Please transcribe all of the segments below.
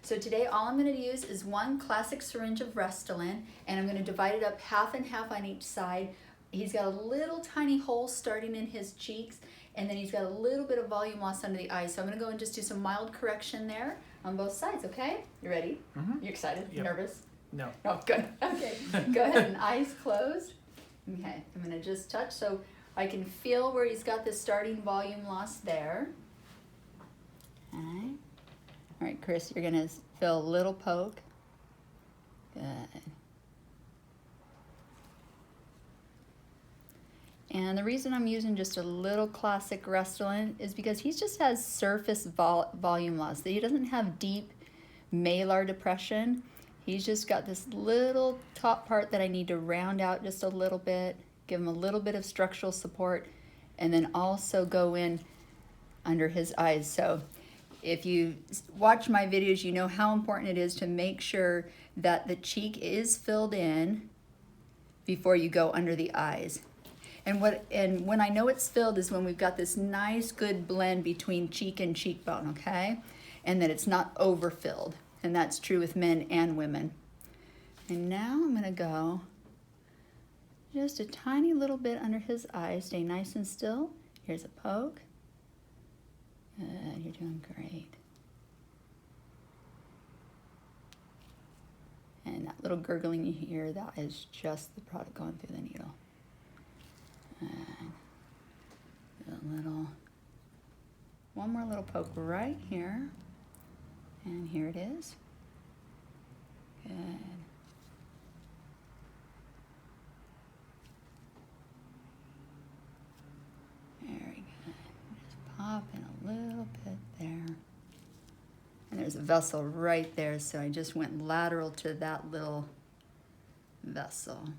So today all I'm going to use is one classic syringe of Restylane, and I'm going to divide it up half and half on each side. He's got a little tiny hole starting in his cheeks, and then he's got a little bit of volume loss under the eyes. So I'm going to go and just do some mild correction there on both sides, okay? You ready? Mm-hmm. You excited? Yep. Nervous? No. Oh, good. Okay. Go ahead and eyes closed. Okay, I'm going to just touch so I can feel where he's got this starting volume loss there. Okay. All right, Chris, you're going to feel a little poke. Good. And the reason I'm using just a little classic Restylane is because he just has surface volume loss. He doesn't have deep malar depression. He's just got this little top part that I need to round out just a little bit, give him a little bit of structural support, and then also go in under his eyes. So if you watch my videos, you know how important it is to make sure that the cheek is filled in before you go under the eyes. And when I know it's filled is when we've got this nice good blend between cheek and cheekbone, okay? And that it's not overfilled. And that's true with men and women. And now I'm gonna go just a tiny little bit under his eyes. Stay nice and still. Here's a poke. Good, you're doing great. And that little gurgling you hear, that is just the product going through the needle. And one more little poke right here. And here it is. Good. Very good. Just pop in a little bit there. And there's a vessel right there, so I just went lateral to that little vessel.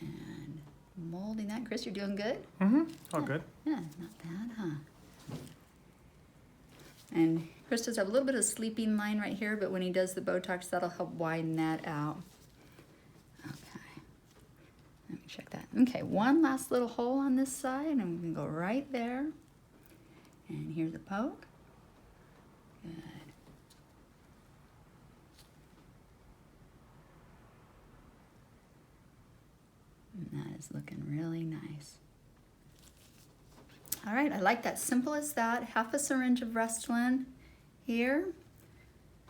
And molding that. Chris, you're doing good? Mm-hmm. All good. Yeah, not bad, huh? And Chris does have a little bit of sleeping line right here, but when he does the Botox, that'll help widen that out. Okay, let me check that. Okay, one last little hole on this side, and we can go right there. And here's a poke. Good. And that is looking really nice. All right, I like that. Simple as that. Half a syringe of Restylane here.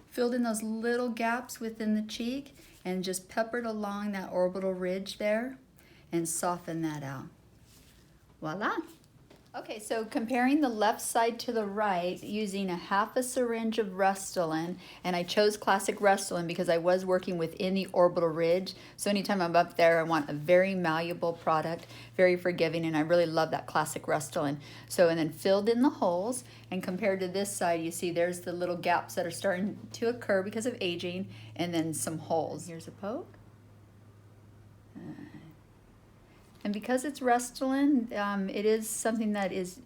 Filled in those little gaps within the cheek and just peppered along that orbital ridge there and soften that out. Voila. Okay, so comparing the left side to the right using a half a syringe of Restylane, and I chose classic Restylane because I was working within the orbital ridge. So anytime I'm up there, I want a very malleable product, very forgiving, and I really love that classic Restylane. So, and then filled in the holes, and compared to this side, you see there's the little gaps that are starting to occur because of aging, and then some holes. Here's a poke. And because it's Restylane, it is something that is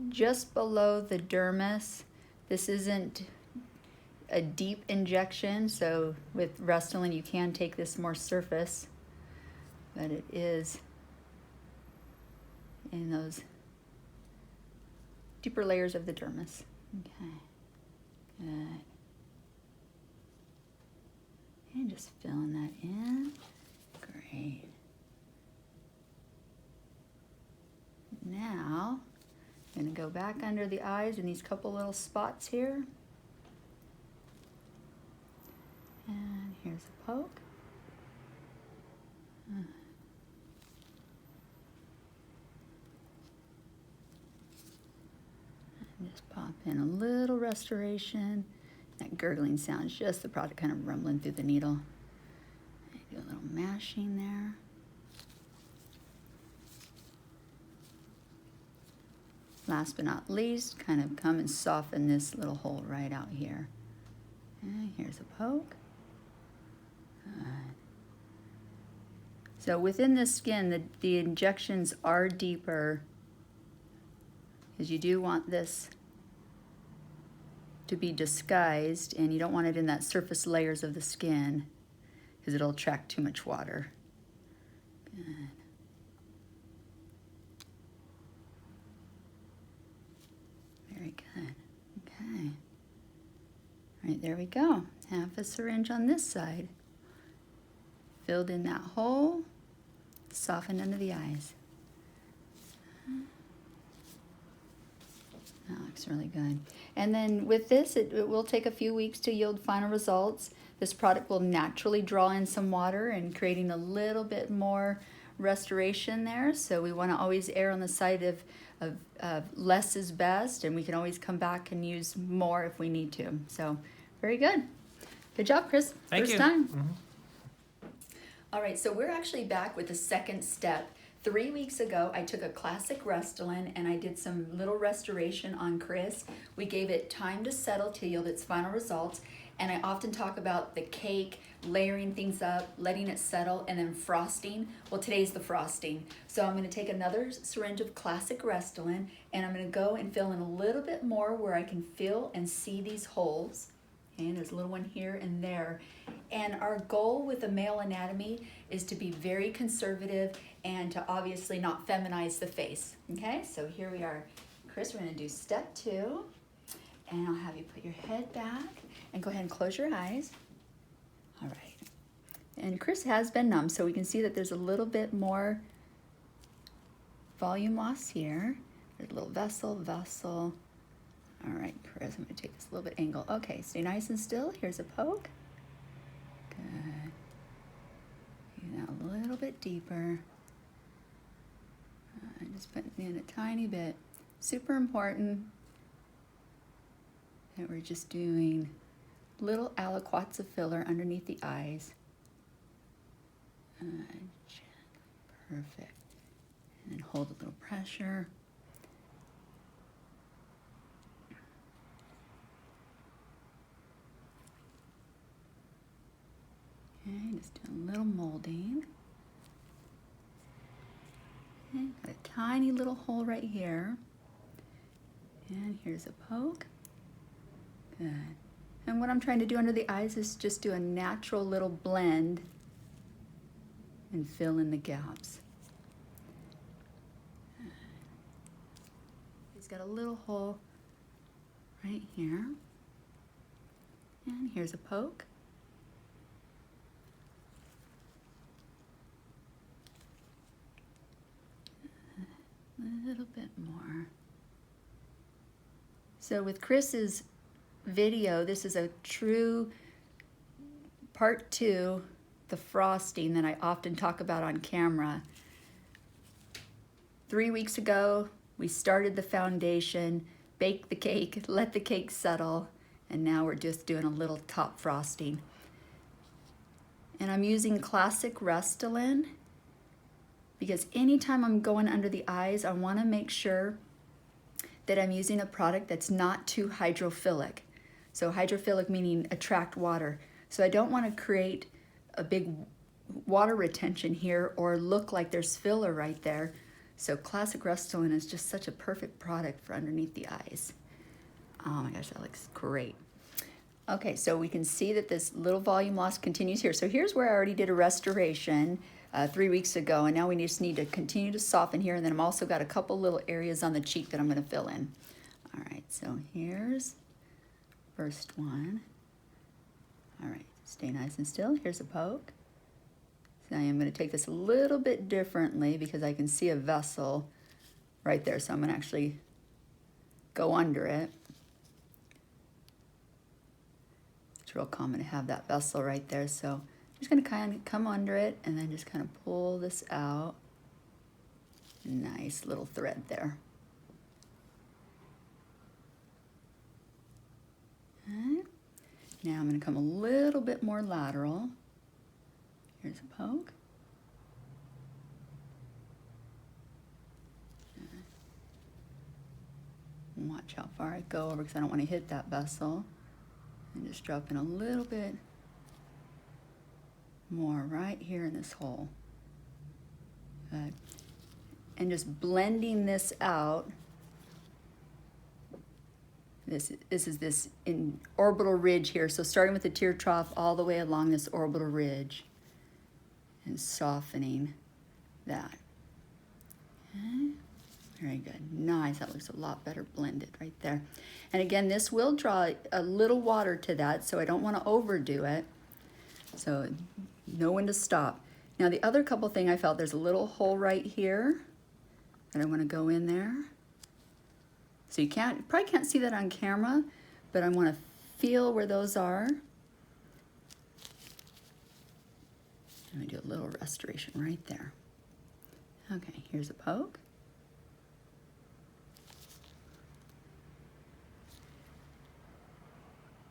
just below the dermis. This isn't a deep injection, so with Restylane you can take this more surface, but it is in those deeper layers of the dermis. Okay, good. And just filling that in. Great. Now, I'm going to go back under the eyes in these couple little spots here. And here's a poke. And just pop in a little restoration. That gurgling sound is just the product kind of rumbling through the needle. Do a little mashing there. Last but not least, kind of come and soften this little hole right out here. And here's a poke. Good. So within the skin, the injections are deeper because you do want this to be disguised, and you don't want it in that surface layers of the skin because it'll attract too much water. Good. Very good. Okay. All Right, there we go. Half a syringe on this side. Filled in that hole, softened under the eyes. That looks really good. And then with this, it will take a few weeks to yield final results. This product will naturally draw in some water and creating a little bit more restoration there. So we want to always err on the side of less is best, and we can always come back and use more if we need to. So very good. Good job, Chris. Thank First you. time. Mm-hmm. All right, so we're actually back with the second step. 3 weeks ago, I took a classic Restylane and I did some little restoration on Chris. We gave it time to settle to yield its final results. And I often talk about the cake, layering things up, letting it settle, and then frosting. Well, today's the frosting. So I'm gonna take another syringe of classic Restylane and I'm gonna go and fill in a little bit more where I can feel and see these holes. And there's a little one here and there. And our goal with the male anatomy is to be very conservative and to obviously not feminize the face. Okay, so here we are. Chris, we're gonna do step 2. And I'll have you put your head back and go ahead and close your eyes. All right. And Chris has been numb, so we can see that there's a little bit more volume loss here. There's a little vessel. All right, Chris, I'm gonna take this a little bit angle. Okay, stay nice and still. Here's a poke. Good. Get a little bit deeper. Just putting in a tiny bit. Super important that we're just doing little aliquots of filler underneath the eyes. Perfect. And then hold a little pressure. Okay, just do a little molding. Okay, got a tiny little hole right here. And here's a poke. Good. And what I'm trying to do under the eyes is just do a natural little blend and fill in the gaps. He's got a little hole right here. And here's a poke. A little bit more. So with Chris's video, this is a true part 2, the frosting that I often talk about on camera. 3 weeks ago, we started the foundation, baked the cake, let the cake settle, and now we're just doing a little top frosting. And I'm using classic Restylane because anytime I'm going under the eyes, I want to make sure that I'm using a product that's not too hydrophilic. So hydrophilic meaning attract water. So I don't want to create a big water retention here or look like there's filler right there. So classic Restylane is just such a perfect product for underneath the eyes. Oh my gosh, that looks great. Okay, so we can see that this little volume loss continues here. So here's where I already did a restoration 3 weeks ago, and now we just need to continue to soften here, and then I've also got a couple little areas on the cheek that I'm going to fill in. All right, so here's first one. All right, stay nice and still. Here's a poke. So I am going to take this a little bit differently because I can see a vessel right there, so I'm going to actually go under it. It's real common to have that vessel right there, so I'm just going to kind of come under it and then just kind of pull this out. Nice little thread there. Okay. Now I'm going to come a little bit more lateral. Here's a poke. Watch how far I go over because I don't want to hit that vessel. And just drop in a little bit more right here in this hole. Good. And just blending this out. This is this in orbital ridge here. So starting with the tear trough all the way along this orbital ridge and softening that. Okay. Very good. Nice. That looks a lot better blended right there. And again, this will draw a little water to that, so I don't want to overdo it. So know when to stop. Now the other couple thing I felt, there's a little hole right here that I want to go in there. So you probably can't see that on camera, but I want to feel where those are. Let me do a little restoration right there. Okay, here's a poke.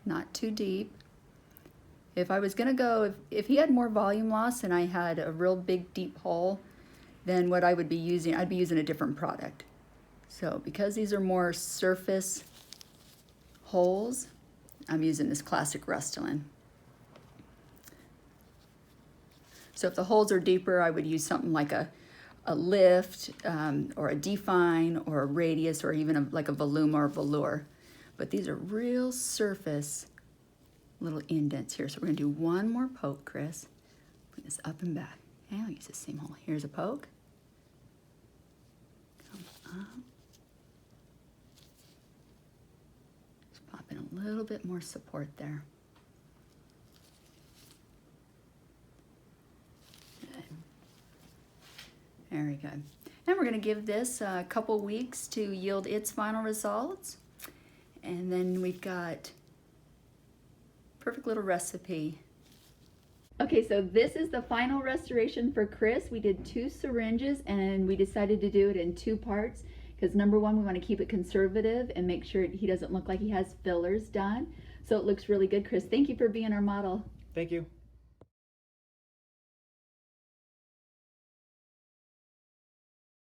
Not too deep. If I was gonna go, if he had more volume loss and I had a real big deep hole, then what I would be using, I'd be using a different product. So because these are more surface holes, I'm using this classic Restylane. So if the holes are deeper, I would use something like a lift or a define or a radius or even like a voluma or velour. But these are real surface little indents here. So we're gonna do one more poke, Chris. Bring this up and back. Okay, I'll use the same hole. Here's a poke. Come up. Just pop in a little bit more support there. Good. Very good. And we're gonna give this a couple weeks to yield its final results. And then we've got perfect little recipe. Okay, so this is the final restoration for Chris. We did 2 syringes and we decided to do it in 2 parts because number one, we want to keep it conservative and make sure he doesn't look like he has fillers done. So it looks really good. Chris, thank you for being our model. Thank you.